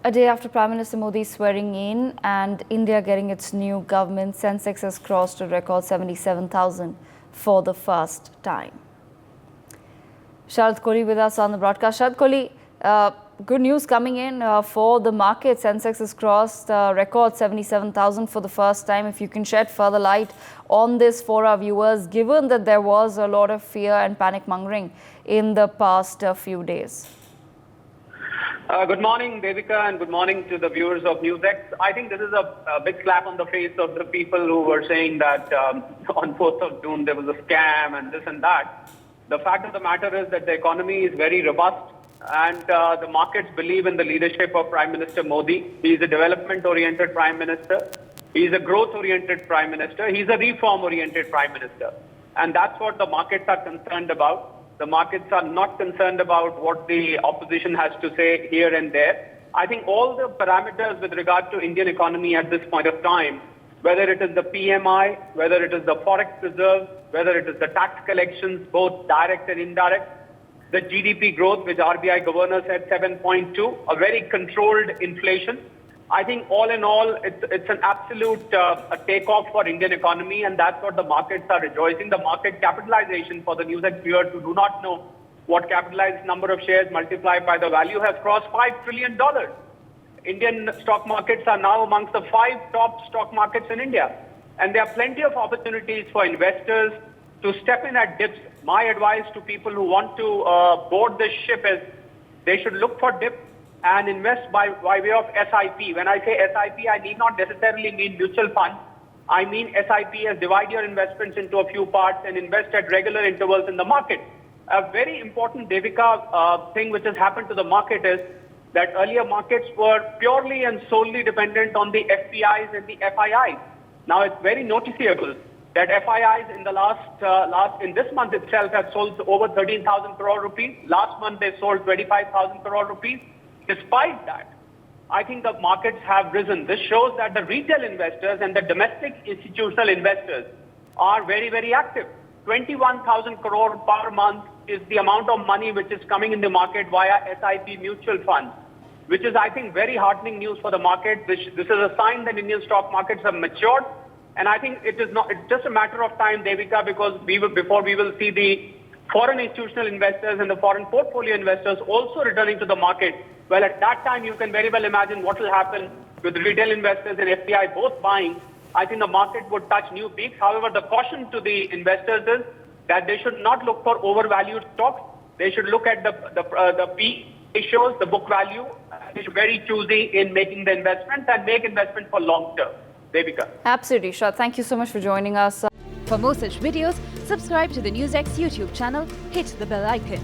A day after Prime Minister Modi swearing in and India getting its new government, Sensex has crossed a record 77,000 for the first time. Sharad Kohli with us on the broadcast. Sharad Kohli, good news coming in for the market. Sensex has crossed a record 77,000 for the first time. If you can shed further light on this for our viewers, given that there was a lot of fear and panic mongering in the past few days. Good morning, Devika, and good morning to the viewers of NewsX. I think this is a big slap on the face of the people who were saying that on 4th of June there was a scam and this and that. The fact of the matter is that the economy is very robust and the markets believe in the leadership of Prime Minister Modi. He is a development-oriented Prime Minister. He is a growth-oriented Prime Minister. He is a reform-oriented Prime Minister. And that's what the markets are concerned about. The markets are not concerned about what the opposition has to say here and there. I think all the parameters with regard to Indian economy at this point of time, whether it is the PMI, whether it is the forex reserve, whether it is the tax collections, both direct and indirect, the GDP growth, which RBI governor said 7.2, a very controlled inflation. I think all in all, it's an absolute takeoff for Indian economy, and that's what the markets are rejoicing. The market capitalization for the NewsX viewers who do not know what capitalized number of shares multiplied by the value has crossed $5 trillion. Indian stock markets are now amongst the 5 top stock markets in India. And there are plenty of opportunities for investors to step in at dips. My advice to people who want to board this ship is they should look for dips and invest by way of SIP. When I say SIP, I need not necessarily mean mutual fund. I mean SIP as divide your investments into a few parts and invest at regular intervals in the market. A very important, Devika, thing which has happened to the market is that earlier markets were purely and solely dependent on the FPIs and the FIIs. Now it's very noticeable that FIIs in the in this month itself have sold over 13,000 crore rupees. Last month they sold 25,000 crore rupees. Despite that, I think the markets have risen. This shows that the retail investors and the domestic institutional investors are very, very active. 21,000 crore per month is the amount of money which is coming in the market via SIP mutual funds, which is, I think, very heartening news for the market. This is a sign that Indian stock markets have matured. And I think it's just a matter of time, Devika, because before we will see the foreign institutional investors and the foreign portfolio investors also returning to the market. Well, at that time, you can very well imagine what will happen with retail investors and FPI both buying. I think the market would touch new peaks. However, the caution to the investors is that they should not look for overvalued stocks. They should look at the P ratios, the book value. They should be very choosy in making the investments and make investment for long term. Devika. Absolutely, Shah. Thank you so much for joining us. For more such videos, subscribe to the NewsX YouTube channel, hit the bell icon.